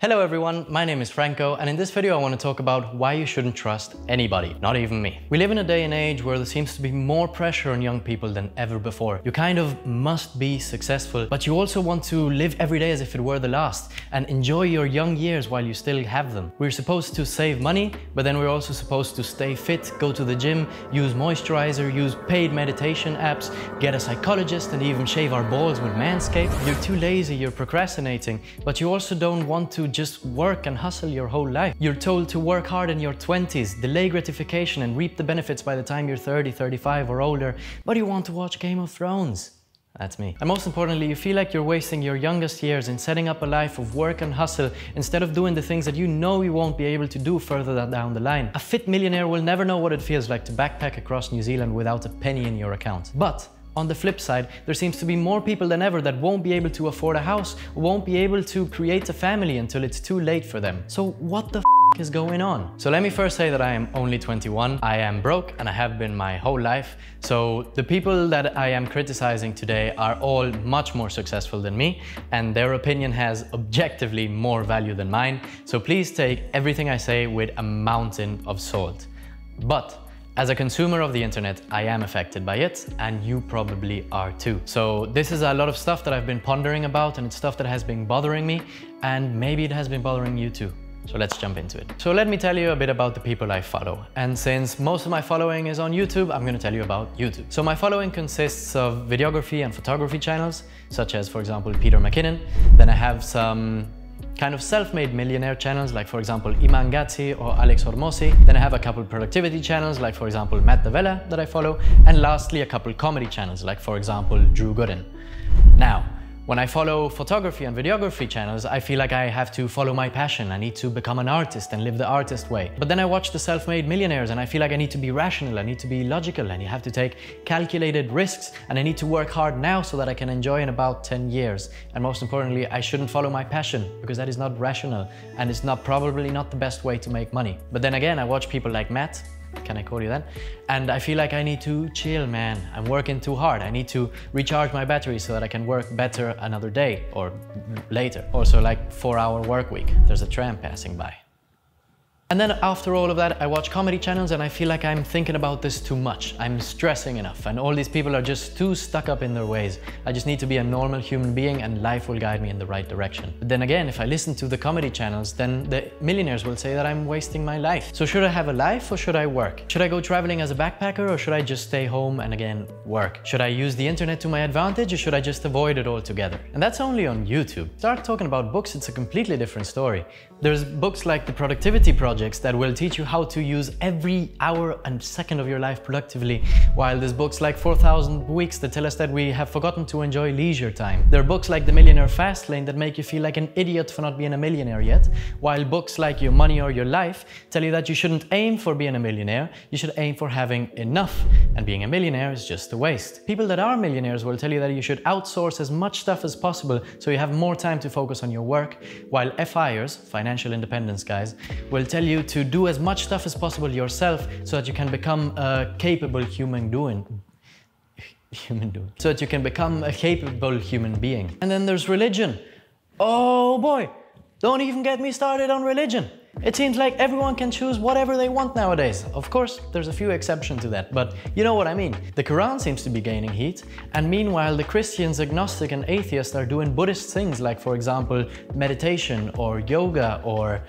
Hello everyone, my name is Franco, and in this video I want to talk about why you shouldn't trust anybody, not even me. We live in a day and age where there seems to be more pressure on young people than ever before. You kind of must be successful, but you also want to live every day as if it were the last and enjoy your young years while you still have them. We're supposed to save money, but then we're also supposed to stay fit, go to the gym, use moisturizer, use paid meditation apps, get a psychologist, and even shave our balls with Manscaped. You're too lazy, you're procrastinating, but you also don't want to just work and hustle your whole life. You're told to work hard in your 20s, delay gratification and reap the benefits by the time you're 30, 35 or older, but you want to watch Game of Thrones. That's me. And most importantly, you feel like you're wasting your youngest years in setting up a life of work and hustle instead of doing the things that you know you won't be able to do further down the line. A fit millionaire will never know what it feels like to backpack across New Zealand without a penny in your account. But on the flip side, there seems to be more people than ever that won't be able to afford a house, won't be able to create a family until it's too late for them. So what the f is going on? So let me first say that I am only 21. I am broke and I have been my whole life. So the people that I am criticizing today are all much more successful than me, and their opinion has objectively more value than mine. So please take everything I say with a mountain of salt. But as a consumer of the internet, I am affected by it, and you probably are too. So this is a lot of stuff that I've been pondering about, and it's stuff that has been bothering me, and maybe it has been bothering you too. So let's jump into it. So let me tell you a bit about the people I follow. And since most of my following is on YouTube, I'm going to tell you about YouTube. So my following consists of videography and photography channels, such as, for example, Peter McKinnon. Then I have some kind of self-made millionaire channels, like for example Iman Gadzhi or Alex Hormozi. Then I have a couple productivity channels, like for example Matt D'Avella that I follow. And lastly, a couple comedy channels, like for example Drew Gooden. Now, when I follow photography and videography channels, I feel like I have to follow my passion. I need to become an artist and live the artist way. But then I watch the self-made millionaires and I feel like I need to be rational, I need to be logical, and you have to take calculated risks, and I need to work hard now so that I can enjoy in about 10 years. And most importantly, I shouldn't follow my passion because that is not rational and it's probably not the best way to make money. But then again, I watch people like Matt. Can I call you that? And I feel like I need to chill, man. I'm working too hard. I need to recharge my battery so that I can work better another day or later. Also, like 4-hour work week. There's a tram passing by. And then after all of that, I watch comedy channels and I feel like I'm thinking about this too much. I'm stressing enough and all these people are just too stuck up in their ways. I just need to be a normal human being and life will guide me in the right direction. But then again, if I listen to the comedy channels, then the millionaires will say that I'm wasting my life. So should I have a life or should I work? Should I go traveling as a backpacker or should I just stay home and again work? Should I use the internet to my advantage or should I just avoid it altogether? And that's only on YouTube. Start talking about books, it's a completely different story. There's books like The Productivity Project that will teach you how to use every hour and second of your life productively, while there's books like 4,000 Weeks that tell us that we have forgotten to enjoy leisure time. There are books like The Millionaire Fast Lane that make you feel like an idiot for not being a millionaire yet, while books like Your Money or Your Life tell you that you shouldn't aim for being a millionaire, you should aim for having enough, and being a millionaire is just a waste. People that are millionaires will tell you that you should outsource as much stuff as possible so you have more time to focus on your work, while FIers, financial independence guys, will tell you to do as much stuff as possible yourself so that you can become a capable human being. So that you can become a capable human being. And then there's religion. Oh boy, don't even get me started on religion. It seems like everyone can choose whatever they want nowadays. Of course, there's a few exceptions to that, but you know what I mean. The Quran seems to be gaining heat, and meanwhile the Christians, agnostic and atheists are doing Buddhist things like, for example, meditation or yoga or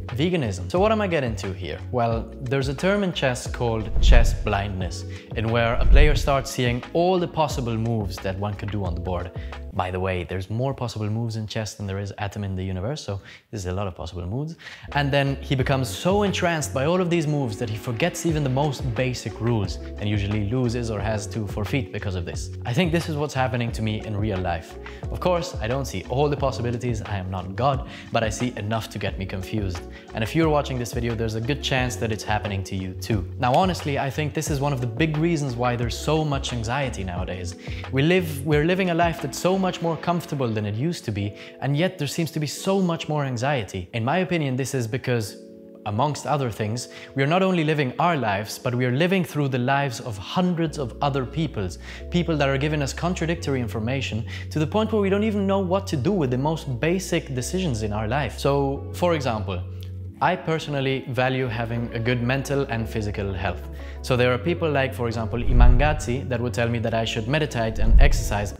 veganism. So what am I getting to here? Well, there's a term in chess called chess blindness, in where a player starts seeing all the possible moves that one could do on the board. By the way, there's more possible moves in chess than there is atom in the universe, so this is a lot of possible moves. And then he becomes so entranced by all of these moves that he forgets even the most basic rules and usually loses or has to forfeit because of this. I think this is what's happening to me in real life. Of course, I don't see all the possibilities, I am not God, but I see enough to get me confused. And if you're watching this video, there's a good chance that it's happening to you too. Now, honestly, I think this is one of the big reasons why there's so much anxiety nowadays. We're living a life that's so much more comfortable than it used to be, and yet there seems to be so much more anxiety. In my opinion, this is because amongst other things, we are not only living our lives, but we are living through the lives of hundreds of other people that are giving us contradictory information to the point where we don't even know what to do with the most basic decisions in our life. So, for example, I personally value having a good mental and physical health. So there are people like, for example, Iman Gadzhi that would tell me that I should meditate and exercise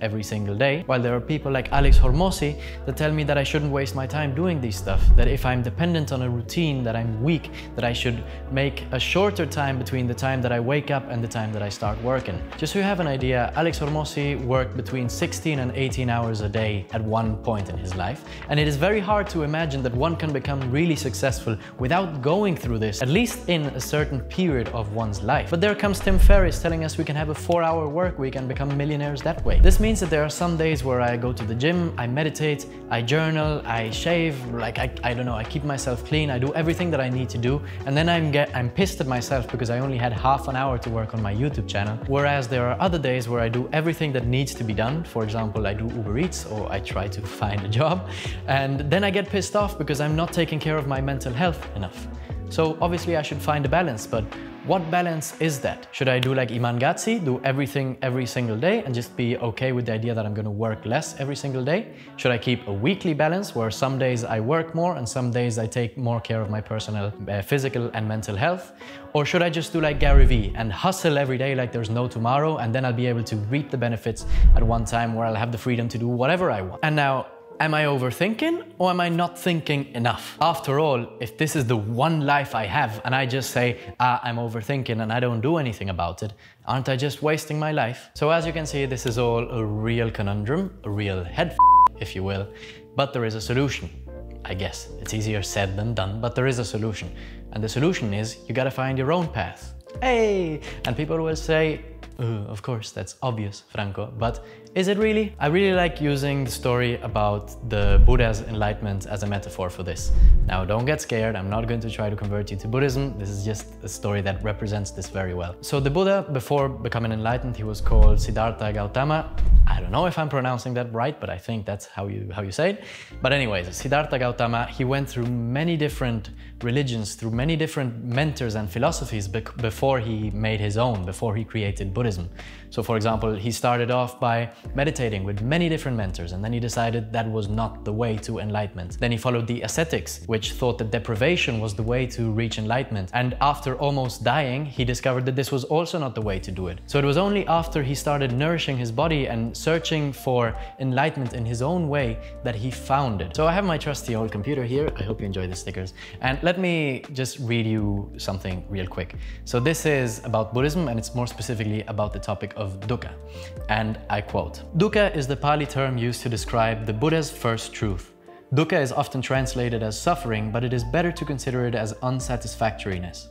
every single day, while there are people like Alex Hormozi that tell me that I shouldn't waste my time doing these stuff, that if I'm dependent on a routine, that I'm weak, that I should make a shorter time between the time that I wake up and the time that I start working. Just so you have an idea, Alex Hormozi worked between 16 and 18 hours a day at one point in his life, and it is very hard to imagine that one can become really successful without going through this, at least in a certain period of one's life. But there comes Tim Ferriss telling us we can have a 4-hour work week and become millionaires that way. This means that there are some days where I go to the gym, I meditate, I journal, I shave, like I don't know, I keep myself clean, I do everything that I need to do, and then I'm pissed at myself because I only had half an hour to work on my YouTube channel. Whereas there are other days where I do everything that needs to be done. For example, I do Uber Eats or I try to find a job, and then I get pissed off because I'm not taking care of my mental health enough. So obviously I should find a balance, but what balance is that? Should I do like Iman Gadzhi, do everything every single day and just be okay with the idea that I'm going to work less every single day? Should I keep a weekly balance where some days I work more and some days I take more care of my personal, physical and mental health? Or should I just do like Gary Vee and hustle every day like there's no tomorrow, and then I'll be able to reap the benefits at one time where I'll have the freedom to do whatever I want? And now, am I overthinking or am I not thinking enough? After all, if this is the one life I have and I just say, I'm overthinking and I don't do anything about it, aren't I just wasting my life? So as you can see, this is all a real conundrum, a real head if you will, but there is a solution. I guess it's easier said than done, but there is a solution. And the solution is you gotta find your own path. Hey! And people will say, of course, that's obvious, Franco, but is it really? I really like using the story about the Buddha's enlightenment as a metaphor for this. Now, don't get scared, I'm not going to try to convert you to Buddhism, this is just a story that represents this very well. So the Buddha, before becoming enlightened, he was called Siddhartha Gautama. I don't know if I'm pronouncing that right, but I think that's how you say it. But anyways, Siddhartha Gautama, he went through many different religions, through many different mentors and philosophies before he made his own, before he created Buddhism. So for example, he started off by meditating with many different mentors, and then he decided that was not the way to enlightenment. Then he followed the ascetics, which thought that deprivation was the way to reach enlightenment. And after almost dying, he discovered that this was also not the way to do it. So it was only after he started nourishing his body and searching for enlightenment in his own way that he found it. So I have my trusty old computer here. I hope you enjoy the stickers. And let me just read you something real quick. So this is about Buddhism, and it's more specifically about the topic of dukkha. And I quote, "Dukkha is the Pali term used to describe the Buddha's first truth. Dukkha is often translated as suffering, but it is better to consider it as unsatisfactoriness.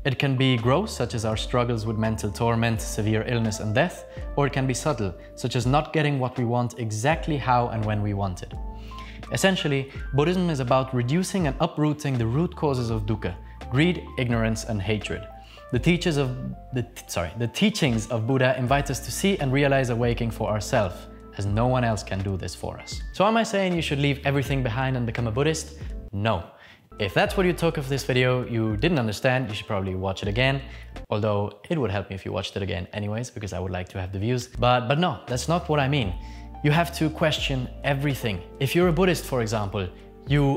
It can be gross, such as our struggles with mental torment, severe illness and death, or it can be subtle, such as not getting what we want exactly how and when we want it. Essentially, Buddhism is about reducing and uprooting the root causes of dukkha, greed, ignorance and hatred. The teachings of Buddha invite us to see and realize awakening for ourselves, as no one else can do this for us." So am I saying you should leave everything behind and become a Buddhist? No. If that's what you took of this video, you didn't understand, you should probably watch it again. Although it would help me if you watched it again anyways, because I would like to have the views. But no, that's not what I mean. You have to question everything. If you're a Buddhist, for example,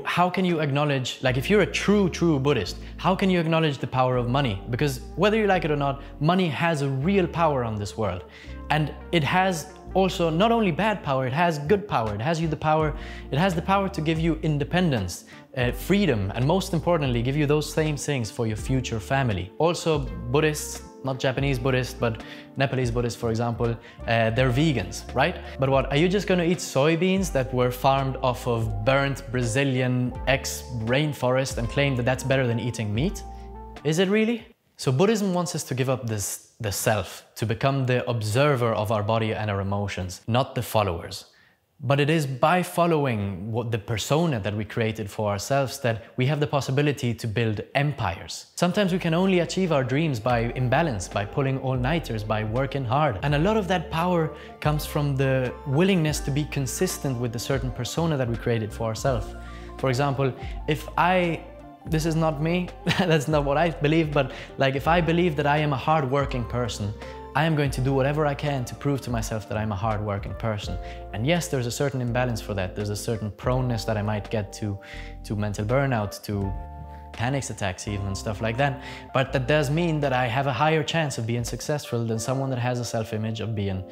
how can you acknowledge, like if you're a true Buddhist, how can you acknowledge the power of money? Because whether you like it or not, money has a real power on this world. And it has also not only bad power, it has good power. It has the power to give you independence, freedom, and most importantly, give you those same things for your future family. Also, Buddhists, not Japanese Buddhists, but Nepalese Buddhists, for example, they're vegans, right? But what, are you just gonna eat soybeans that were farmed off of burnt Brazilian ex-rainforest and claim that that's better than eating meat? Is it really? So Buddhism wants us to give up the self, to become the observer of our body and our emotions, not the followers. But it is by following the persona that we created for ourselves that we have the possibility to build empires. Sometimes we can only achieve our dreams by imbalance, by pulling all-nighters, by working hard. And a lot of that power comes from the willingness to be consistent with the certain persona that we created for ourselves. For example, this is not me, that's not what I believe, but like if I believe that I am a hardworking person, I am going to do whatever I can to prove to myself that I'm a hardworking person. And yes, there's a certain imbalance for that. There's a certain proneness that I might get to mental burnout, to panic attacks even, and stuff like that. But that does mean that I have a higher chance of being successful than someone that has a self-image of being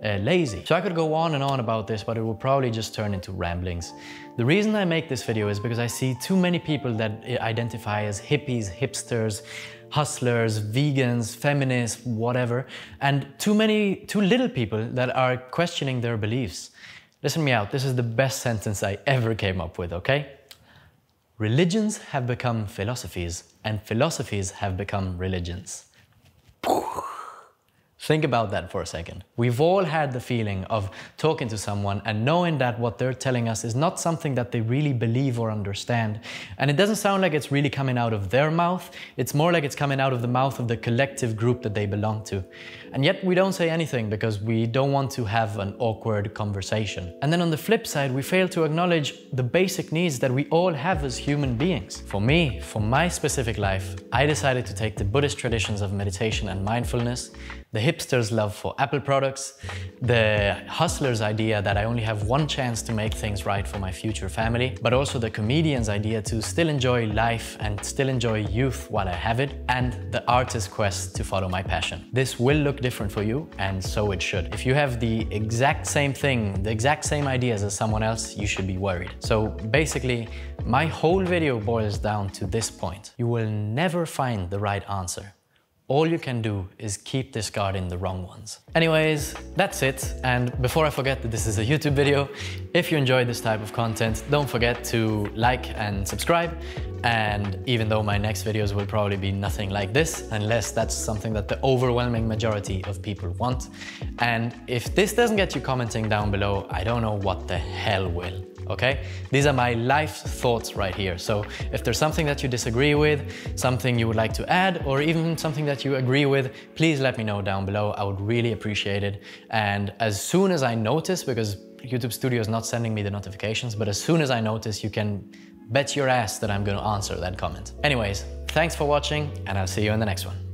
lazy. So I could go on and on about this, but it will probably just turn into ramblings. The reason I make this video is because I see too many people that identify as hippies, hipsters, hustlers, vegans, feminists, whatever, and too little people that are questioning their beliefs. Listen me out, this is the best sentence I ever came up with, okay? Religions have become philosophies, and philosophies have become religions. Think about that for a second. We've all had the feeling of talking to someone and knowing that what they're telling us is not something that they really believe or understand. And it doesn't sound like it's really coming out of their mouth. It's more like it's coming out of the mouth of the collective group that they belong to. And yet we don't say anything because we don't want to have an awkward conversation. And then on the flip side, we fail to acknowledge the basic needs that we all have as human beings. For me, for my specific life, I decided to take the Buddhist traditions of meditation and mindfulness, the hipster's love for Apple products, the hustler's idea that I only have one chance to make things right for my future family, but also the comedian's idea to still enjoy life and still enjoy youth while I have it, and the artist's quest to follow my passion. This will look different for you, and so it should. If you have the exact same thing, the exact same ideas as someone else, you should be worried. So basically, my whole video boils down to this point. You will never find the right answer. All you can do is keep discarding the wrong ones. Anyways, that's it. And before I forget that this is a YouTube video, if you enjoyed this type of content, don't forget to like and subscribe. And even though my next videos will probably be nothing like this, unless that's something that the overwhelming majority of people want. And if this doesn't get you commenting down below, I don't know what the hell will. Okay? These are my life thoughts right here. So if there's something that you disagree with, something you would like to add, or even something that you agree with, please let me know down below. I would really appreciate it. And as soon as I notice, because YouTube Studio is not sending me the notifications, but as soon as I notice, you can bet your ass that I'm going to answer that comment. Anyways, thanks for watching, and I'll see you in the next one.